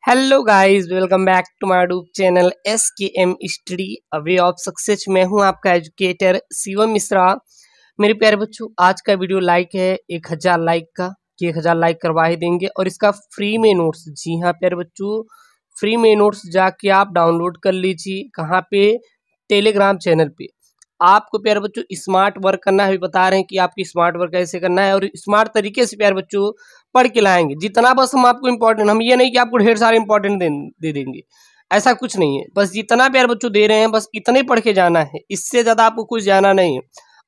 Hello guys, welcome back to my YouTube channel SKM study a way of success. मैं हूं आपका educator Shivam Mishra. मेरे प्यारे बच्चों, आज का वीडियो लाइक है 1000 लाइक का कि 1000 लाइक करवा ही देंगे और इसका फ्री में नोट्स, जी हाँ प्यारे बच्चों, फ्री में नोट्स जाके आप डाउनलोड कर लीजिए। कहाँ पे? टेलीग्राम चैनल पे। आपको प्यारे बच्चों स्मार्ट वर्क करना है, बता रहे हैं कि आपकी स्मार्ट वर्क कैसे करना है और स्मार्ट तरीके से प्यारे बच्चों पढ़ के लाएंगे। जितना बस हम आपको इम्पोर्टेंट, हम ये नहीं कि आपको ढेर सारे इंपॉर्टेंट दे देंगे, ऐसा कुछ नहीं है। बस जितना प्यारे बच्चों दे रहे हैं बस इतने पढ़ के जाना है, इससे ज़्यादा आपको कुछ जाना नहीं है।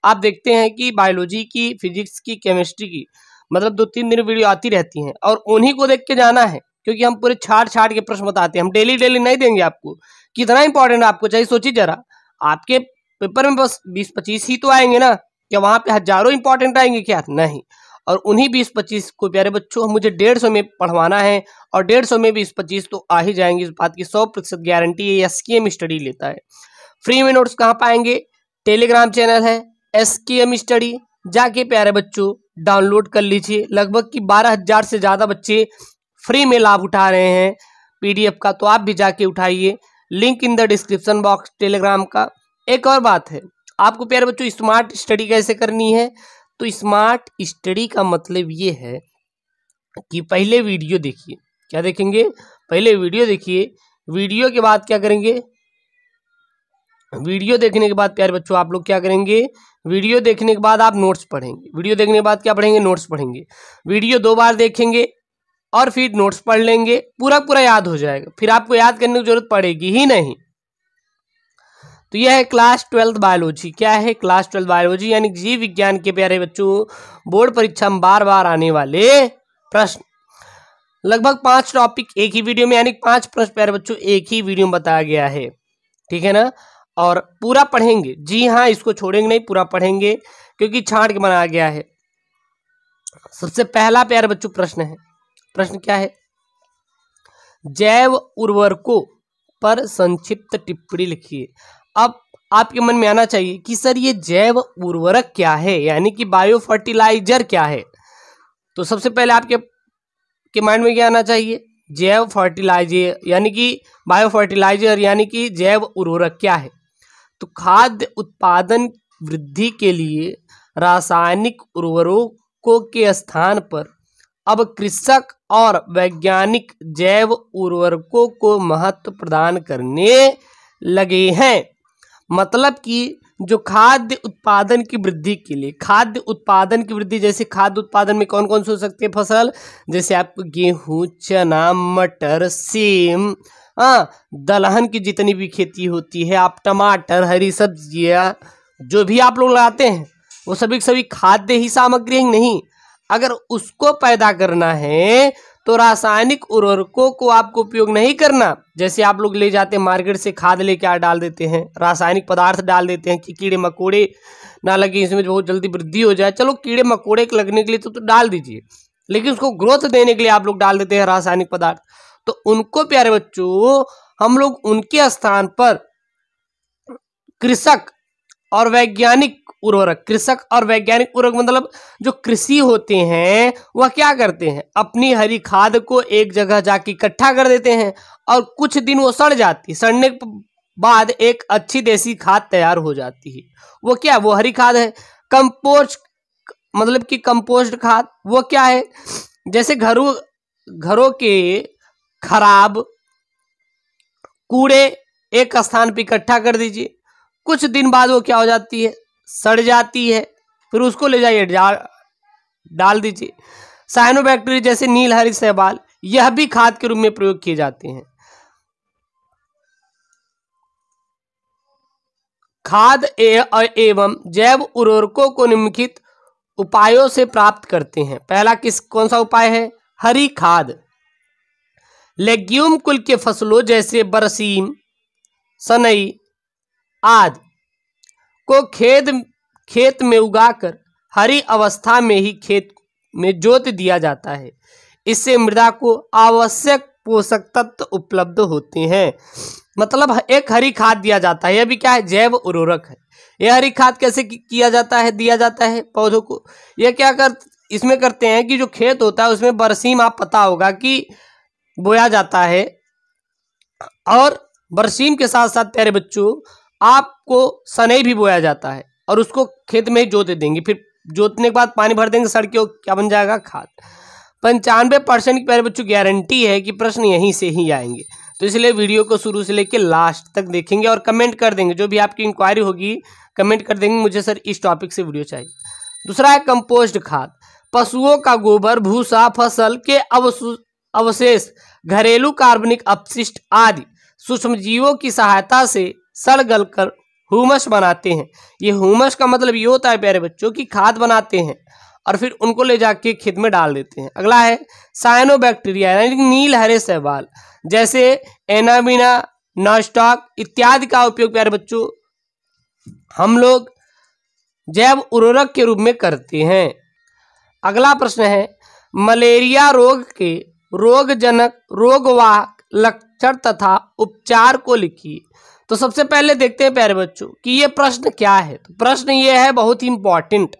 आप देखते हैं कि बायोलॉजी की, फिजिक्स की, केमिस्ट्री की मतलब 2-3 दिन वीडियो आती रहती हैं और उन्हीं को देख के जाना है, क्योंकि हम पूरे छाट छाट के प्रश्न बताते हैं। हम डेली डेली नहीं देंगे आपको। कितना इंपॉर्टेंट आपको चाहिए सोचिए जरा। आपके पेपर में बस 20-25 ही तो आएंगे ना, क्या वहाँ पे हजारों इंपॉर्टेंट आएंगे? क्या नहीं। और उन्हीं 20-25 को प्यारे बच्चों मुझे 150 में पढ़वाना है और 150 में 20-25 तो आ ही जाएंगे, इस बात की 100% गारंटी है। SKM स्टडी लेता है। फ्री में नोट्स कहाँ पाएंगे? टेलीग्राम चैनल है SKM स्टडी, जाके प्यारे बच्चों डाउनलोड कर लीजिए। लगभग कि 12,000 से ज़्यादा बच्चे फ्री में लाभ उठा रहे हैं PDF का, तो आप भी जाके उठाइए। Link in the description box Telegram का। एक और बात है, आपको प्यारे बच्चों स्मार्ट स्टडी कैसे करनी है? तो स्मार्ट स्टडी का मतलब ये है कि पहले वीडियो देखिए। क्या देखेंगे? पहले वीडियो देखिए। वीडियो के बाद क्या करेंगे? वीडियो देखने के बाद प्यारे बच्चों आप लोग क्या करेंगे? वीडियो देखने के बाद आप नोट्स पढ़ेंगे। वीडियो देखने के बाद क्या पढ़ेंगे? नोट्स पढ़ेंगे। वीडियो 2 बार देखेंगे और फिर नोट्स पढ़ लेंगे, पूरा पूरा याद हो जाएगा। फिर आपको याद करने की जरूरत पड़ेगी ही नहीं। तो यह है क्लास 12 बायोलॉजी। क्या है? क्लास 12 बायोलॉजी यानी जीव विज्ञान के प्यारे बच्चों बोर्ड परीक्षा में बार बार आने वाले प्रश्न। लगभग 5 टॉपिक एक ही वीडियो में, यानी 5 प्रश्न प्यारे बच्चों एक ही वीडियो में बताया गया है। ठीक है ना? और पूरा पढ़ेंगे, जी हाँ, इसको छोड़ेंगे नहीं, पूरा पढ़ेंगे क्योंकि छांट के बनाया गया है। सबसे पहला प्यारे बच्चों प्रश्न है। प्रश्न क्या है? जैव उर्वरकों पर संक्षिप्त टिप्पणी लिखिए। अब आपके मन में आना चाहिए कि सर ये जैव उर्वरक क्या है, यानी कि बायो फर्टिलाइजर क्या है। तो सबसे पहले आपके माइंड में क्या आना चाहिए? जैव फर्टिलाइजर यानी कि बायो फर्टिलाइजर यानी कि जैव उर्वरक क्या है? तो खाद्य उत्पादन वृद्धि के लिए रासायनिक उर्वरकों के स्थान पर अब कृषक और वैज्ञानिक जैव उर्वरकों को महत्व प्रदान करने लगे हैं। मतलब कि जो खाद्य उत्पादन की वृद्धि के लिए, खाद्य उत्पादन की वृद्धि, जैसे खाद्य उत्पादन में कौन कौन से हो सकते हैं फसल? जैसे आपको गेहूं, चना, मटर, सेम, दलहन की जितनी भी खेती होती है, आप टमाटर, हरी सब्जियां जो भी आप लोग लगाते हैं वो सभी सभी खाद्य ही सामग्री नहीं। अगर उसको पैदा करना है तो रासायनिक उर्वरकों को आपको उपयोग नहीं करना। जैसे आप लोग ले जाते हैं मार्केट से खाद लेके आ डाल देते हैं, रासायनिक पदार्थ डाल देते हैं कि कीड़े मकोड़े ना लगे, इसमें बहुत जल्दी वृद्धि हो जाए। चलो कीड़े मकोड़े लगने के लिए तो डाल दीजिए, लेकिन उसको ग्रोथ देने के लिए आप लोग डाल देते हैं रासायनिक पदार्थ। तो उनको प्यारे बच्चों हम लोग उनके स्थान पर कृषक और वैज्ञानिक उर्वरक, कृषक और वैज्ञानिक उर्वरक मतलब जो कृषि होते हैं वह क्या करते हैं? अपनी हरी खाद को एक जगह जाके इकट्ठा कर देते हैं और कुछ दिन वो सड़ जाती है। सड़ने के बाद एक अच्छी देसी खाद तैयार हो जाती है। वो क्या? वो हरी खाद है। कंपोस्ट मतलब कि कंपोस्ट खाद वो क्या है? जैसे घरों के खराब कूड़े एक स्थान पर इकट्ठा कर दीजिए, कुछ दिन बाद वो क्या हो जाती है? सड़ जाती है। फिर उसको ले जाइए डाल दीजिए। साइनोबैक्टीरिया जैसे नील हरी शैवाल, यह भी खाद के रूप में प्रयोग किए जाते हैं। खाद एवं जैव उर्वरकों को निम्नलिखित उपायों से प्राप्त करते हैं। पहला कौन सा उपाय है? हरी खाद। लेग्यूम कुल के फसलों जैसे बरसीम, सनई आदि को खेत में उगाकर हरी अवस्था में ही खेत में जोत दिया जाता है। इससे मृदा को आवश्यक पोषक तत्व उपलब्ध होते हैं। मतलब एक हरी खाद दिया जाता है। यह भी क्या है? जैव उर्वरक है। यह हरी खाद कैसे किया जाता है, दिया जाता है पौधों को? यह क्या इसमें करते हैं कि जो खेत होता है उसमें बरसीम, आप पता होगा कि बोया जाता है। और बरसीम के साथ साथ प्यारे बच्चों आपको सनई भी बोया जाता है और उसको खेत में ही जोत देंगे, फिर जोतने के बाद पानी भर देंगे सड़के, क्या बन जाएगा, खाद। 95% की प्यारे बच्चों गारंटी है कि प्रश्न यहीं से ही आएंगे, तो इसलिए वीडियो को शुरू से लेकर लास्ट तक देखेंगे और कमेंट कर देंगे। जो भी आपकी इंक्वायरी होगी कमेंट कर देंगे, मुझे सर इस टॉपिक से वीडियो चाहिए। दूसरा है कंपोस्ट खाद। पशुओं का गोबर, भूसा, फसल के अवशेष, घरेलू कार्बनिक अपशिष्ट आदि सूक्ष्मजीवों की सहायता से सड़ गल कर ह्यूमस बनाते हैं। ये ह्यूमस का मतलब ये होता है प्यारे बच्चों कि खाद बनाते हैं और फिर उनको ले जाके खेत में डाल देते हैं। अगला है साइनोबैक्टीरिया यानी नील हरे शैवाल, जैसे एनाबिना, नॉस्टॉक इत्यादि का उपयोग प्यारे बच्चों हम लोग जैव उर्वरक के रूप में करते हैं। अगला प्रश्न है मलेरिया रोग के रोगजनक रोगवाहक लक्षण तथा उपचार को लिखिए। तो सबसे पहले देखते हैं प्यारे बच्चों कि ये प्रश्न क्या है। तो प्रश्न ये है बहुत ही इंपॉर्टेंट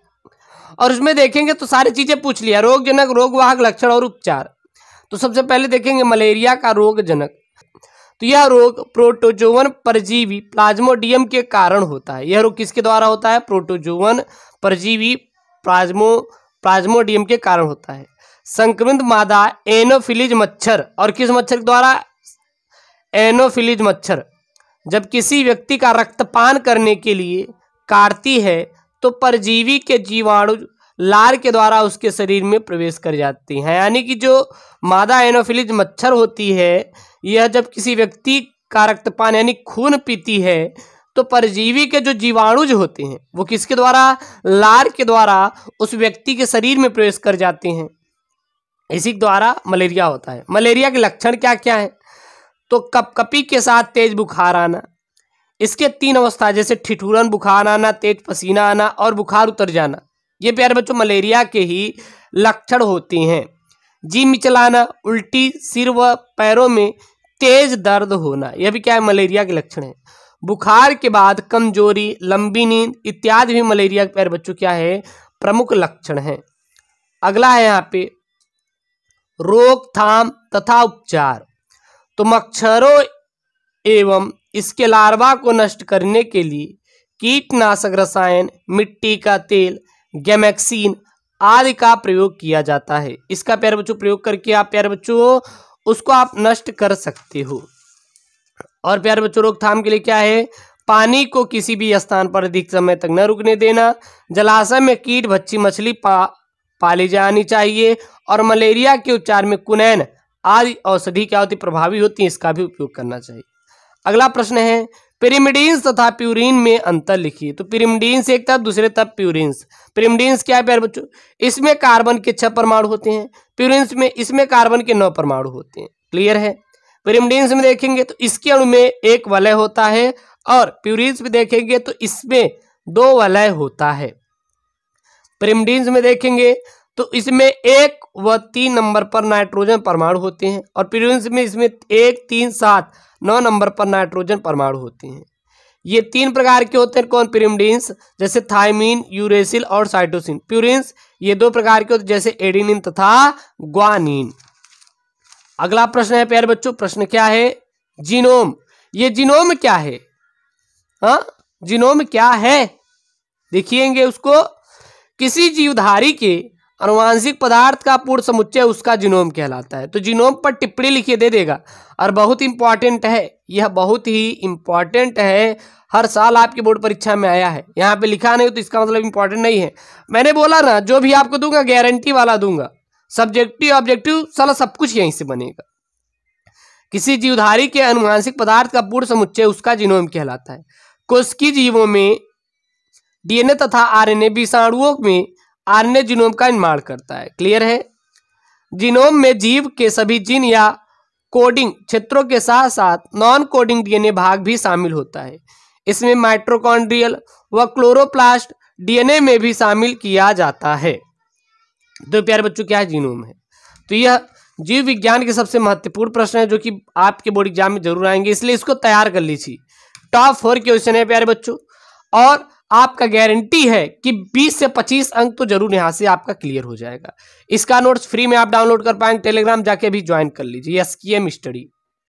और उसमें देखेंगे तो सारी चीजें पूछ लिया, रोगजनक, रोगवाहक, लक्षण और उपचार। तो सबसे पहले देखेंगे मलेरिया का रोगजनक। तो यह रोग प्रोटोजोवन परजीवी प्लाज्मोडियम के कारण होता है। यह रोग किसके द्वारा होता है? प्रोटोजोवन परजीवी प्लाज्मोडियम के कारण होता है। संक्रमित मादा एनोफिलीज मच्छर, और किस मच्छर के द्वारा? एनोफिलीज मच्छर जब किसी व्यक्ति का रक्तपान करने के लिए काटती है तो परजीवी के जीवाणु लार के द्वारा उसके शरीर में प्रवेश कर जाती हैं। यानी कि जो मादा एनोफिलीज मच्छर होती है यह जब किसी व्यक्ति का रक्तपान यानी खून पीती है तो परजीवी के जो जीवाणु जो होते हैं वो किसके द्वारा? लार के द्वारा उस व्यक्ति के शरीर में प्रवेश कर जाते हैं। इसी द्वारा मलेरिया होता है। मलेरिया के लक्षण क्या क्या है? तो कपकपी के साथ तेज बुखार आना, इसके 3 अवस्था जैसे ठिठुरन, बुखार आना, तेज पसीना आना और बुखार उतर जाना, ये प्यारे बच्चों मलेरिया के ही लक्षण होते हैं। जी मिचलाना, उल्टी, सिर व पैरों में तेज दर्द होना, यह भी क्या है? मलेरिया के लक्षण है। बुखार के बाद कमजोरी, लंबी नींद इत्यादि भी मलेरिया के प्यारे बच्चों क्या है? प्रमुख लक्षण है। अगला है यहाँ पे रोकथाम तथा उपचार। तो मच्छरों एवं इसके लार्वा को नष्ट करने के लिए कीटनाशक रसायन, मिट्टी का तेल, गैमेक्सिन आदि का प्रयोग किया जाता है। इसका प्यारे बच्चों प्रयोग करके आप प्यारे बच्चों उसको आप नष्ट कर सकते हो। और प्यारे बच्चों रोकथाम के लिए क्या है? पानी को किसी भी स्थान पर अधिक समय तक न रुकने देना, जलाशय में कीट भक्षी मछली पाली जानी चाहिए और मलेरिया के उपचार में कुनैन आदि औषधि क्या होती प्रभावी होती है, इसका भी उपयोग करना चाहिए। अगला प्रश्न है पिरिमिडीन्स तथा प्यूरिन में अंतर लिखिए। तो पिरिमिडीन्स एक तरफ, दूसरे तरफ प्यूरिन्स। पिरिमिडीन्स क्या है प्यारे बच्चों? इसमें कार्बन के 6 परमाणु होते हैं, प्यूरिन्स में इसमें कार्बन के 9 परमाणु होते हैं। क्लियर है? पिरिमिडीन्स में देखेंगे तो इसके अणु में एक वलय होता है और प्यूरिन्स में देखेंगे तो इसमें 2 वलय होता है। पिरिमिडीन्स में देखेंगे तो इसमें 1 व 3 नंबर पर नाइट्रोजन परमाणु होते हैं और प्यूरिन्स में इसमें 1, 3, 7, 9 नंबर पर नाइट्रोजन परमाणु होते हैं। ये 3 प्रकार के होते हैं कौन? पिरिमिडीन्स, जैसे थायमीन, यूरेसिल और साइटोसिन। प्यूरिन्स ये 2 प्रकार के होते हैं जैसे एडेनिन तथा ग्वानिन। अगला प्रश्न है प्यारे बच्चों, प्रश्न क्या है? जीनोम। ये जीनोम क्या है? हाँ, जीनोम क्या है देखिएंगे उसको। किसी जीवधारी के अनुवांशिक पदार्थ का पूर्ण समुच्चय उसका जीनोम कहलाता है। तो जीनोम पर टिप्पणी लिखिए, दे देगा। और बहुत इंपॉर्टेंट है, यह बहुत ही इंपॉर्टेंट है, हर साल आपके बोर्ड परीक्षा में आया है। यहाँ पे लिखा नहीं हो तो इसका मतलब इंपॉर्टेंट नहीं है। मैंने बोला ना जो भी आपको दूंगा गारंटी वाला दूंगा, सब्जेक्टिव ऑब्जेक्टिव साला सब कुछ यहीं से बनेगा। किसी जीवधारी के अनुवांशिक पदार्थ का पूर्ण समुच्चय उसका जीनोम कहलाता है। कोशिकीय जीवों में डीएनए तथा आरएनए, विषाणुओं में आरएनए जीनोम का निर्माण करता है। क्लियर है? जीनोम में जीव के सभी जीन या कोडिंग क्षेत्रों के साथ साथ नॉन कोडिंग डीएनए भाग भी शामिल होता है। इसमें माइटोकॉन्ड्रियल व क्लोरोप्लास्ट डीएनए में भी शामिल किया जाता है। तो प्यारे बच्चों क्या है? जीनोम है। तो यह जीव विज्ञान के सबसे महत्वपूर्ण प्रश्न है जो कि आपके बोर्ड एग्जाम में जरूर आएंगे, इसलिए इसको तैयार कर लीजिए। टॉप 4 क्वेश्चन है प्यारे बच्चों। और आपका गारंटी है कि 20 से 25 अंक तो जरूर यहाँ से आपका क्लियर हो जाएगा। इसका नोट्स फ्री में आप डाउनलोड कर पाएंगे, टेलीग्राम जाके भी ज्वाइन कर लीजिए, SKM स्टडी।